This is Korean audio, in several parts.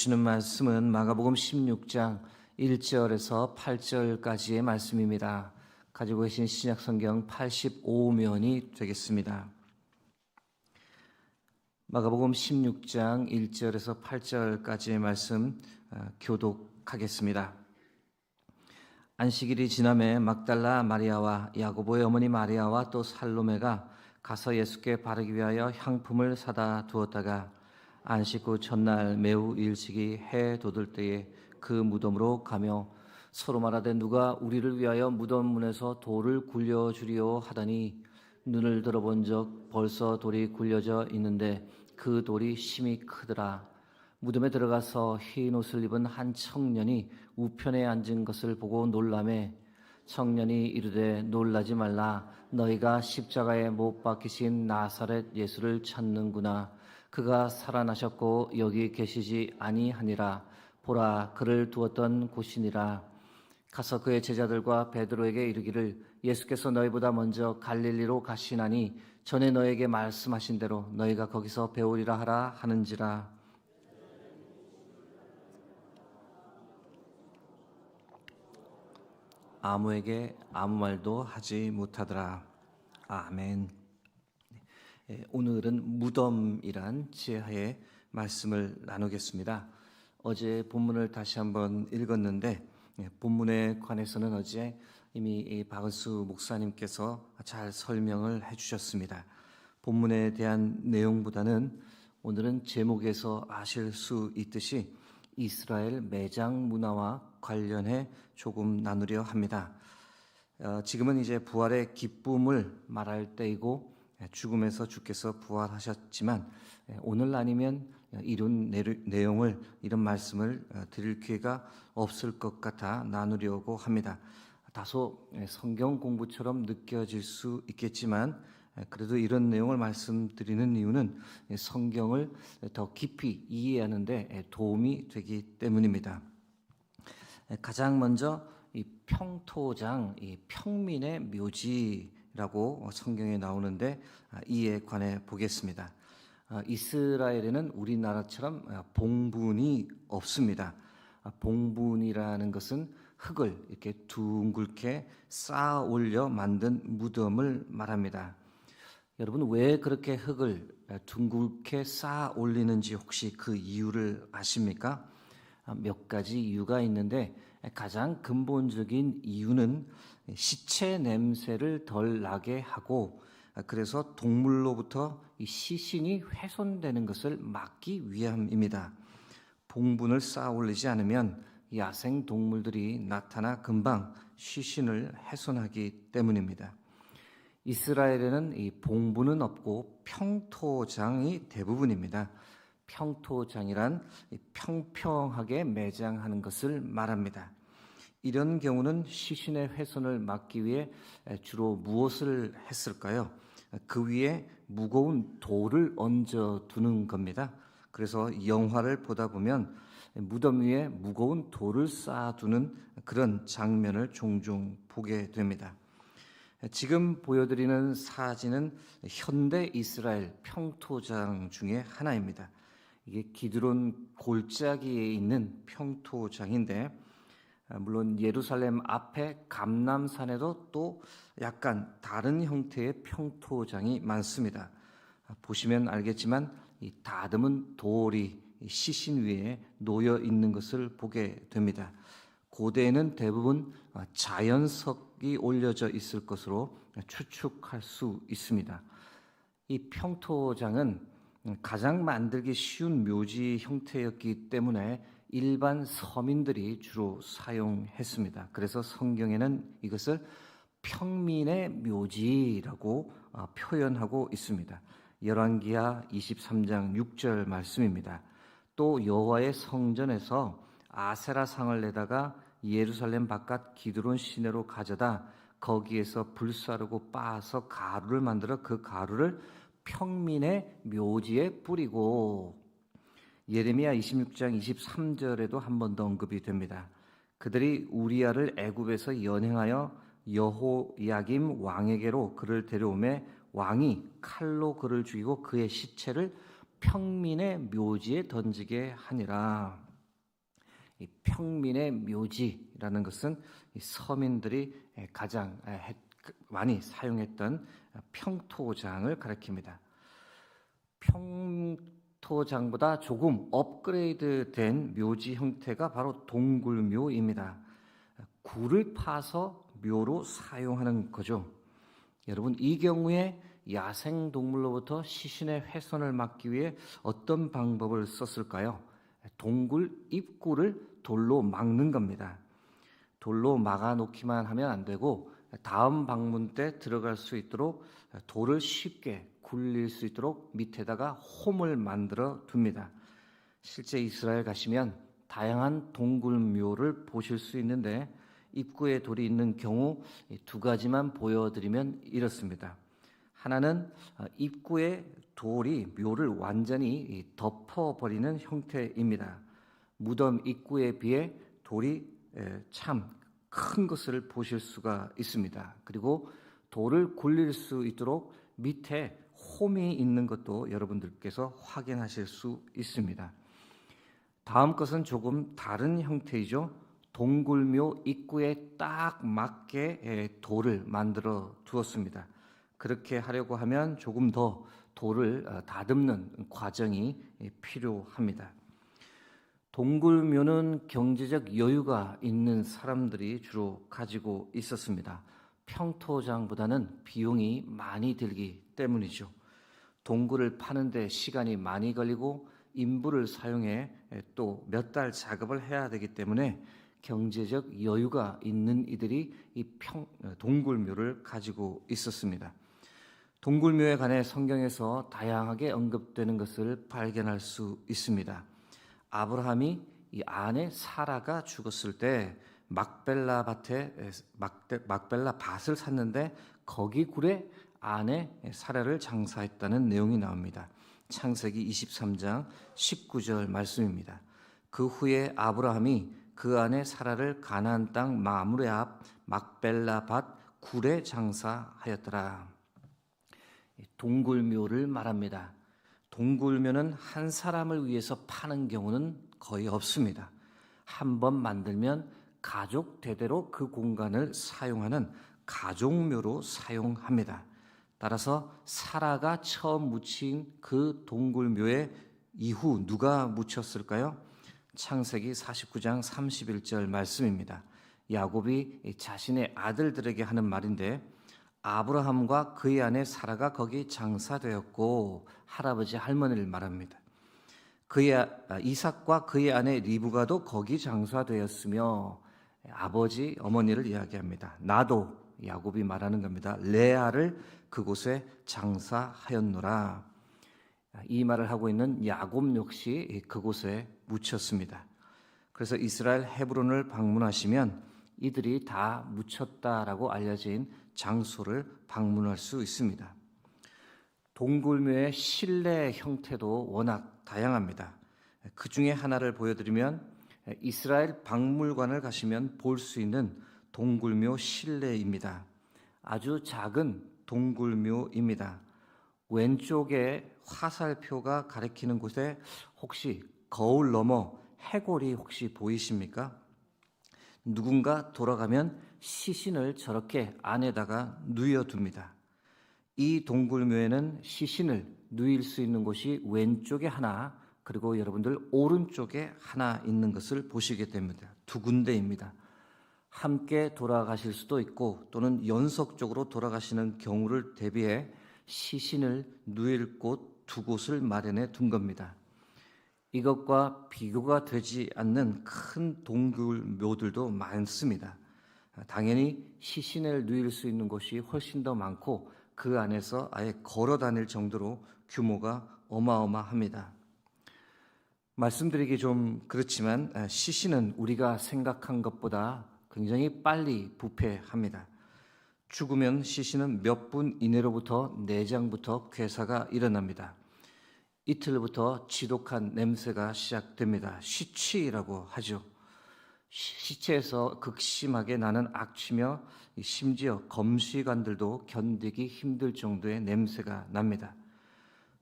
주시는 말씀은 마가복음 16장 1절에서 8절까지의 말씀입니다. 가지고 계신 신약성경 85면이 되겠습니다. 마가복음 16장 1절에서 8절까지의 말씀 교독하겠습니다. 안식일이 지남에 막달라 마리아와 야고보의 어머니 마리아와 또 살로메가 가서 예수께 바르기 위하여 향품을 사다 두었다가 안식 후 첫날 매우 일찍이 해 돋을 때에 그 무덤으로 가며 서로 말하되 누가 우리를 위하여 무덤 문에서 돌을 굴려주리오 하더니 눈을 들어본 적 벌써 돌이 굴려져 있는데 그 돌이 심히 크더라. 무덤에 들어가서 흰 옷을 입은 한 청년이 우편에 앉은 것을 보고 놀라매 청년이 이르되 놀라지 말라. 너희가 십자가에 못 박히신 나사렛 예수를 찾는구나. 그가 살아나셨고 여기 계시지 아니하니라. 보라, 그를 두었던 곳이니라. 가서 그의 제자들과 베드로에게 이르기를 예수께서 너희보다 먼저 갈릴리로 가시나니 전에 너에게 말씀하신 대로 너희가 거기서 배우리라 하라 하는지라. 아무에게 아무 말도 하지 못하더라. 아멘. 오늘은 무덤이란 지혜의 말씀을 나누겠습니다. 어제 본문을 다시 한번 읽었는데 본문에 관해서는 어제 이미 박은수 목사님께서 잘 설명을 해주셨습니다. 본문에 대한 내용보다는 오늘은 제목에서 아실 수 있듯이 이스라엘 매장 문화와 관련해 조금 나누려 합니다. 지금은 이제 부활의 기쁨을 말할 때이고 죽음에서 주께서 부활하셨지만 오늘 아니면 이런 내용을 이런 말씀을 드릴 기회가 없을 것 같아 나누려고 합니다. 다소 성경 공부처럼 느껴질 수 있겠지만 그래도 이런 내용을 말씀드리는 이유는 성경을 더 깊이 이해하는 데 도움이 되기 때문입니다. 가장 먼저 이 평토장, 이 평민의 묘지라고 성경에 나오는데 이에 관해 보겠습니다. 이스라엘에는 우리나라처럼 봉분이 없습니다. 봉분이라는 것은 흙을 이렇게 둥글게 쌓아 올려 만든 무덤을 말합니다. 여러분, 왜 그렇게 흙을 둥글게 쌓아 올리는지 혹시 그 이유를 아십니까? 몇 가지 이유가 있는데 가장 근본적인 이유는 시체 냄새를 덜 나게 하고 그래서 동물로부터 이 시신이 훼손되는 것을 막기 위함입니다. 봉분을 쌓아 올리지 않으면 야생 동물들이 나타나 금방 시신을 훼손하기 때문입니다. 이스라엘에는 이 봉분은 없고 평토장이 대부분입니다. 평토장이란 평평하게 매장하는 것을 말합니다. 이런 경우는 시신의 훼손을 막기 위해 주로 무엇을 했을까요? 그 위에 무거운 돌을 얹어 두는 겁니다. 그래서 영화를 보다 보면 무덤 위에 무거운 돌을 쌓아두는 그런 장면을 종종 보게 됩니다. 지금 보여드리는 사진은 현대 이스라엘 평토장 중에 하나입니다. 이게 기드론 골짜기에 있는 평토장인데 물론 예루살렘 앞에 감람산에도 또 약간 다른 형태의 평토장이 많습니다. 보시면 알겠지만 이 다듬은 돌이 시신 위에 놓여 있는 것을 보게 됩니다. 고대에는 대부분 자연석이 올려져 있을 것으로 추측할 수 있습니다. 이 평토장은 가장 만들기 쉬운 묘지 형태였기 때문에 일반 서민들이 주로 사용했습니다. 그래서 성경에는 이것을 평민의 묘지라고 표현하고 있습니다. 열왕기하 23장 6절 말씀입니다. 또 여호와의 성전에서 아세라상을 내다가 예루살렘 바깥 기드론 시내로 가져다 거기에서 불사르고 빻아서 가루를 만들어 그 가루를 평민의 묘지에 뿌리고. 예레미야 26장 23절에도 한 번 더 언급이 됩니다. 그들이 우리야를 애굽에서 연행하여 여호야김 왕에게로 그를 데려오매 왕이 칼로 그를 죽이고 그의 시체를 평민의 묘지에 던지게 하니라. 이 평민의 묘지라는 것은 이 서민들이 가장 많이 사용했던 평토장을 가리킵니다. 평토장보다 조금 업그레이드된 묘지 형태가 바로 동굴묘입니다. 굴을 파서 묘로 사용하는 거죠. 여러분, 이 경우에 야생 동물로부터 시신의 훼손을 막기 위해 어떤 방법을 썼을까요? 동굴 입구를 돌로 막는 겁니다. 돌로 막아놓기만 하면 안 되고 다음 방문 때 들어갈 수 있도록 돌을 쉽게 굴릴 수 있도록 밑에다가 홈을 만들어 둡니다. 실제 이스라엘 가시면 다양한 동굴묘를 보실 수 있는데 입구에 돌이 있는 경우 두 가지만 보여드리면 이렇습니다. 하나는 입구에 돌이 묘를 완전히 덮어버리는 형태입니다. 무덤 입구에 비해 돌이 참 큰 것을 보실 수가 있습니다. 그리고 돌을 굴릴 수 있도록 밑에 홈이 있는 것도 여러분들께서 확인하실 수 있습니다. 다음 것은 조금 다른 형태이죠. 동굴묘 입구에 딱 맞게 돌을 만들어 두었습니다. 그렇게 하려고 하면 조금 더 돌을 다듬는 과정이 필요합니다. 동굴묘는 경제적 여유가 있는 사람들이 주로 가지고 있었습니다. 평토장보다는 비용이 많이 들기 때문이죠. 동굴을 파는데 시간이 많이 걸리고 인부를 사용해 또 몇 달 작업을 해야 되기 때문에 경제적 여유가 있는 이들이 이 동굴묘를 가지고 있었습니다. 동굴묘에 관해 성경에서 다양하게 언급되는 것을 발견할 수 있습니다. 아브라함이 이 아내 사라가 죽었을 때 막벨라 밭을 샀는데 거기 굴에 아내 사라를 장사했다는 내용이 나옵니다. 창세기 23장 19절 말씀입니다. 그 후에 아브라함이 그 아내 사라를 가나안 땅 마므레 앞 막벨라 밭 굴에 장사하였더라. 동굴묘를 말합니다. 동굴묘는 한 사람을 위해서 파는 경우는 거의 없습니다. 한번 만들면 가족 대대로 그 공간을 사용하는 가족묘로 사용합니다. 따라서 사라가 처음 묻힌 그 동굴묘에 이후 누가 묻혔을까요? 창세기 49장 31절 말씀입니다. 야곱이 자신의 아들들에게 하는 말인데 아브라함과 그의 아내 사라가 거기 장사되었고 할아버지 할머니를 말합니다. 이삭과 그의 아내 리브가도 거기 장사되었으며 아버지 어머니를 이야기합니다. 나도 야곱이 말하는 겁니다. 레아를 그곳에 장사하였노라. 이 말을 하고 있는 야곱 역시 그곳에 묻혔습니다. 그래서 이스라엘 헤브론을 방문하시면 이들이 다 묻혔다라고 알려진 장소를 방문할 수 있습니다. 동굴묘의 실내 형태도 워낙 다양합니다. 그 중에 하나를 보여드리면 이스라엘 박물관을 가시면 볼 수 있는 동굴묘 실내입니다. 아주 작은 동굴묘입니다. 왼쪽에 화살표가 가리키는 곳에 혹시 거울 너머 해골이 혹시 보이십니까? 누군가 돌아가면 시신을 저렇게 안에다가 누여둡니다. 이 동굴묘에는 시신을 누일 수 있는 곳이 왼쪽에 하나, 그리고 여러분들 오른쪽에 하나 있는 것을 보시게 됩니다. 두 군데입니다. 함께 돌아가실 수도 있고 또는 연속적으로 돌아가시는 경우를 대비해 시신을 누일 곳 두 곳을 마련해 둔 겁니다. 이것과 비교가 되지 않는 큰 동굴묘들도 많습니다. 당연히 시신을 누일 수 있는 곳이 훨씬 더 많고 그 안에서 아예 걸어 다닐 정도로 규모가 어마어마합니다. 말씀드리기 좀 그렇지만 시신은 우리가 생각한 것보다 굉장히 빨리 부패합니다. 죽으면 시신은 몇 분 이내로부터 내장부터 괴사가 일어납니다. 이틀부터 지독한 냄새가 시작됩니다. 시취라고 하죠. 시체에서 극심하게 나는 악취며 심지어 검시관들도 견디기 힘들 정도의 냄새가 납니다.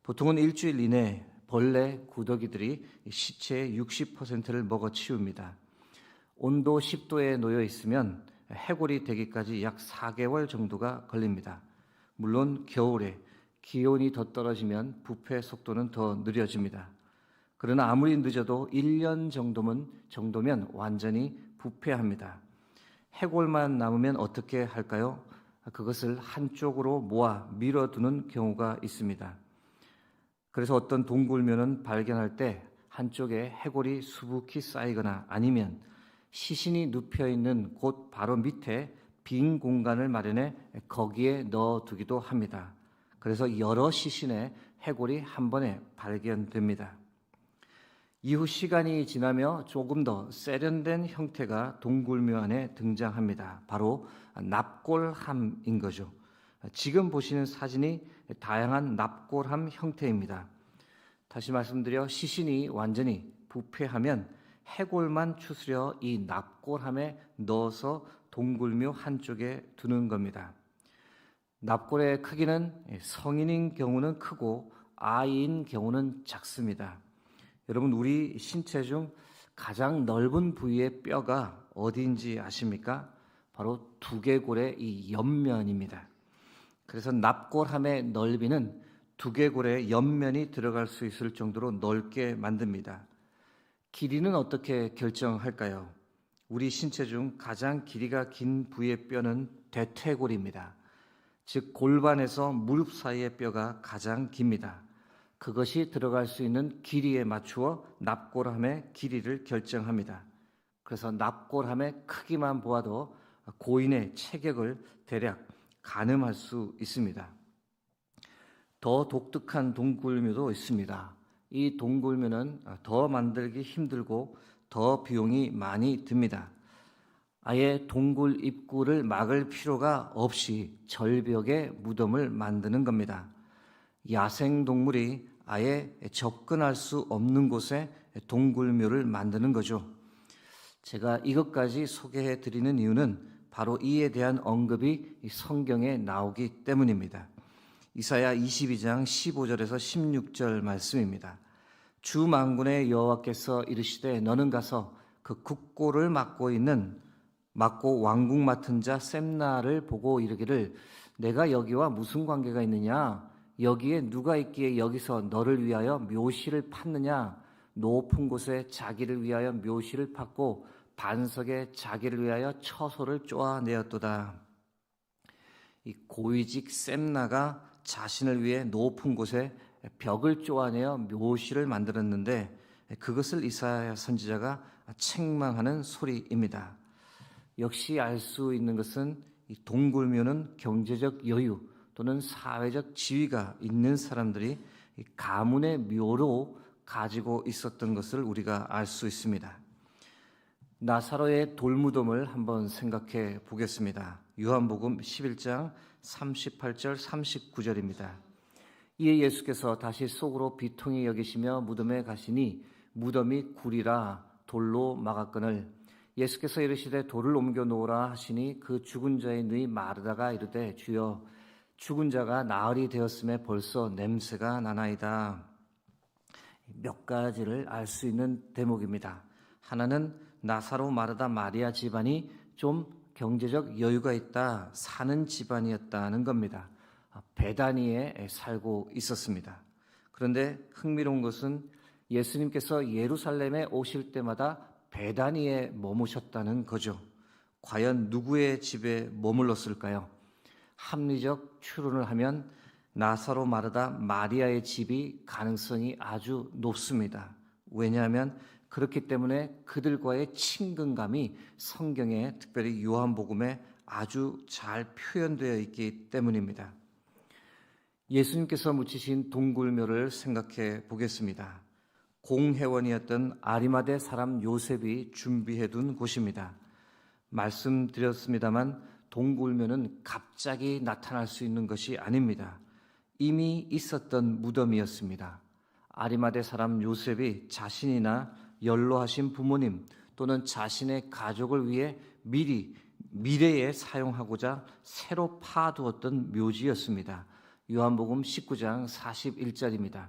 보통은 일주일 이내 벌레, 구더기들이 시체의 60%를 먹어치웁니다. 온도 10도에 놓여 있으면 해골이 되기까지 약 4개월 정도가 걸립니다. 물론 겨울에 기온이 더 떨어지면 부패 속도는 더 느려집니다. 그러나 아무리 늦어도 1년 정도면 완전히 부패합니다. 해골만 남으면 어떻게 할까요? 그것을 한쪽으로 모아 밀어두는 경우가 있습니다. 그래서 어떤 동굴묘는 발견할 때 한쪽에 해골이 수북히 쌓이거나 아니면 시신이 눕혀있는 곳 바로 밑에 빈 공간을 마련해 거기에 넣어두기도 합니다. 그래서 여러 시신의 해골이 한 번에 발견됩니다. 이후 시간이 지나며 조금 더 세련된 형태가 동굴묘 안에 등장합니다. 바로 납골함인 거죠. 지금 보시는 사진이 다양한 납골함 형태입니다. 다시 말씀드려 시신이 완전히 부패하면 해골만 추스려 이 납골함에 넣어서 동굴묘 한쪽에 두는 겁니다. 납골의 크기는 성인인 경우는 크고 아이인 경우는 작습니다. 여러분, 우리 신체 중 가장 넓은 부위의 뼈가 어디인지 아십니까? 바로 두개골의 이 옆면입니다. 그래서 납골함의 넓이는 두개골의 옆면이 들어갈 수 있을 정도로 넓게 만듭니다. 길이는 어떻게 결정할까요? 우리 신체 중 가장 길이가 긴 부위의 뼈는 대퇴골입니다. 즉 골반에서 무릎 사이의 뼈가 가장 깁니다. 그것이 들어갈 수 있는 길이에 맞추어 납골함의 길이를 결정합니다. 그래서 납골함의 크기만 보아도 고인의 체격을 대략 가늠할 수 있습니다. 더 독특한 동굴묘도 있습니다. 이 동굴묘는 더 만들기 힘들고 더 비용이 많이 듭니다. 아예 동굴 입구를 막을 필요가 없이 절벽에 무덤을 만드는 겁니다. 야생동물이 아예 접근할 수 없는 곳에 동굴묘를 만드는 거죠. 제가 이것까지 소개해 드리는 이유는 바로 이에 대한 언급이 성경에 나오기 때문입니다. 이사야 22장 15절에서 16절 말씀입니다. 주 만군의 여호와께서 이르시되 너는 가서 그 국고를 맡고 왕국 맡은 자 셈나를 보고 이르기를 내가 여기와 무슨 관계가 있느냐? 여기에 누가 있기에 여기서 너를 위하여 묘시를 팠느냐? 높은 곳에 자기를 위하여 묘시를 팠고 반석에 자기를 위하여 처소를 쪼아내었도다. 이 고위직 셈나가 자신을 위해 높은 곳에 벽을 쪼아내어 묘시를 만들었는데 그것을 이사야 선지자가 책망하는 소리입니다. 역시 알 수 있는 것은 이 동굴묘는 경제적 여유 또는 사회적 지위가 있는 사람들이 가문의 묘로 가지고 있었던 것을 우리가 알 수 있습니다. 나사로의 돌무덤을 한번 생각해 보겠습니다. 요한복음 11장 38절 39절입니다. 이에 예수께서 다시 속으로 비통히 여기시며 무덤에 가시니 무덤이 굴이라 돌로 막았거늘 예수께서 이르시되 돌을 옮겨 놓으라 하시니 그 죽은 자의 누이 마르다가 이르되 주여 죽은 자가 나흘이 되었음에 벌써 냄새가 나나이다. 몇 가지를 알 수 있는 대목입니다. 하나는 나사로 마르다 마리아 집안이 좀 경제적 여유가 있다 사는 집안이었다는 겁니다. 베다니에 살고 있었습니다. 그런데 흥미로운 것은 예수님께서 예루살렘에 오실 때마다 베다니에 머무셨다는 거죠. 과연 누구의 집에 머물렀을까요? 합리적 추론을 하면 나사로 마르다 마리아의 집이 가능성이 아주 높습니다. 왜냐하면 그렇기 때문에 그들과의 친근감이 성경에 특별히 요한복음에 아주 잘 표현되어 있기 때문입니다. 예수님께서 묻히신 동굴묘를 생각해 보겠습니다. 공회원이었던 아리마대 사람 요셉이 준비해 둔 곳입니다. 말씀드렸습니다만 동굴묘는 갑자기 나타날 수 있는 것이 아닙니다. 이미 있었던 무덤이었습니다. 아리마대 사람 요셉이 자신이나 연로하신 부모님 또는 자신의 가족을 위해 미래에 사용하고자 새로 파두었던 묘지였습니다. 요한복음 19장 41절입니다.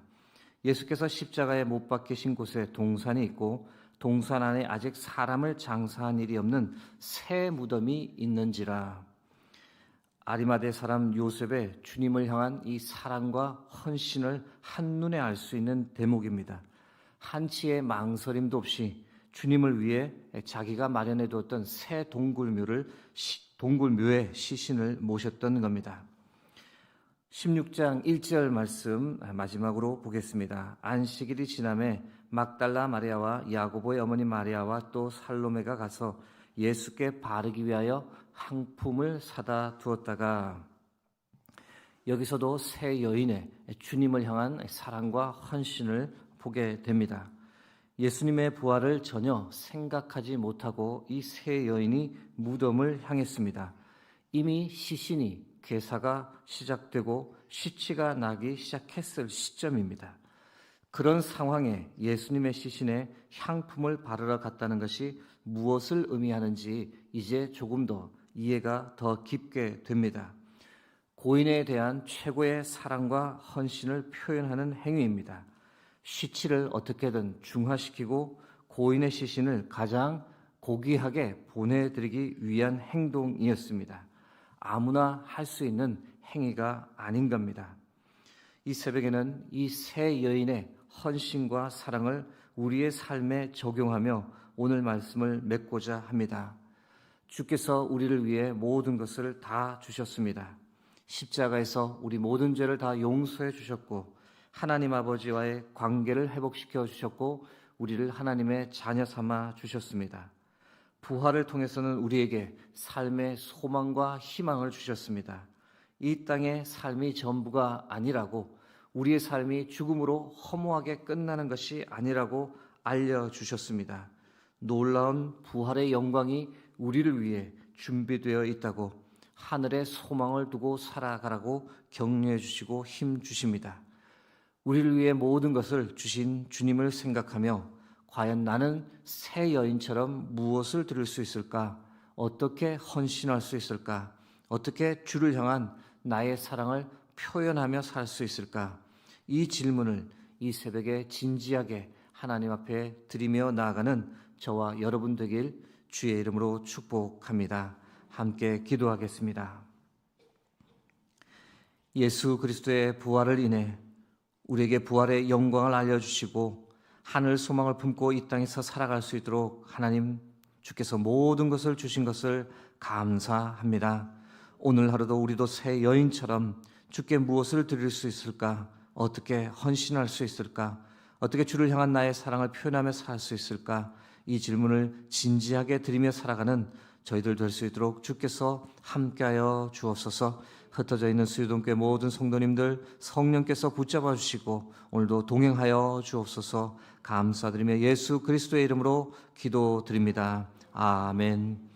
예수께서 십자가에 못 박히신 곳에 동산이 있고 동산 안에 아직 사람을 장사한 일이 없는 새 무덤이 있는지라. 아리마대 사람 요셉의 주님을 향한 이 사랑과 헌신을 한눈에 알 수 있는 대목입니다. 한치의 망설임도 없이 주님을 위해 자기가 마련해 두었던 새 동굴묘에 시신을 모셨던 겁니다. 16장 1절 말씀 마지막으로 보겠습니다. 안식일이 지남에 막달라 마리아와 야고보의 어머니 마리아와 또 살로메가 가서 예수께 바르기 위하여 향품을 사다 두었다가, 여기서도 새 여인의 주님을 향한 사랑과 헌신을 보게 됩니다. 예수님의 부활을 전혀 생각하지 못하고 이 새 여인이 무덤을 향했습니다. 이미 시신이 괴사가 시작되고 시치가 나기 시작했을 시점입니다. 그런 상황에 예수님의 시신에 향품을 바르러 갔다는 것이 무엇을 의미하는지 이제 조금 더 이해가 더 깊게 됩니다. 고인에 대한 최고의 사랑과 헌신을 표현하는 행위입니다. 시치를 어떻게든 중화시키고 고인의 시신을 가장 고귀하게 보내드리기 위한 행동이었습니다. 아무나 할 수 있는 행위가 아닌 겁니다. 이 새벽에는 이 새 여인의 헌신과 사랑을 우리의 삶에 적용하며 오늘 말씀을 맺고자 합니다. 주께서 우리를 위해 모든 것을 다 주셨습니다. 십자가에서 우리 모든 죄를 다 용서해 주셨고 하나님 아버지와의 관계를 회복시켜 주셨고 우리를 하나님의 자녀 삼아 주셨습니다. 부활을 통해서는 우리에게 삶의 소망과 희망을 주셨습니다. 이 땅의 삶이 전부가 아니라고, 우리의 삶이 죽음으로 허무하게 끝나는 것이 아니라고 알려주셨습니다. 놀라운 부활의 영광이 우리를 위해 준비되어 있다고, 하늘에 소망을 두고 살아가라고 격려해 주시고 힘 주십니다. 우리를 위해 모든 것을 주신 주님을 생각하며 과연 나는 새 여인처럼 무엇을 드릴 수 있을까? 어떻게 헌신할 수 있을까? 어떻게 주를 향한 나의 사랑을 표현하며 살 수 있을까? 이 질문을 이 새벽에 진지하게 하나님 앞에 드리며 나아가는 저와 여러분 되길 주의 이름으로 축복합니다. 함께 기도하겠습니다. 예수 그리스도의 부활을 인해 우리에게 부활의 영광을 알려주시고 하늘 소망을 품고 이 땅에서 살아갈 수 있도록 하나님 주께서 모든 것을 주신 것을 감사합니다. 오늘 하루도 우리도 새 여인처럼 주께 무엇을 드릴 수 있을까? 어떻게 헌신할 수 있을까? 어떻게 주를 향한 나의 사랑을 표현하며 살 수 있을까? 이 질문을 진지하게 드리며 살아가는 저희들 될 수 있도록 주께서 함께하여 주옵소서. 흩어져 있는 수유동교회 모든 성도님들 성령께서 붙잡아 주시고 오늘도 동행하여 주옵소서. 감사드리며 예수 그리스도의 이름으로 기도드립니다. 아멘.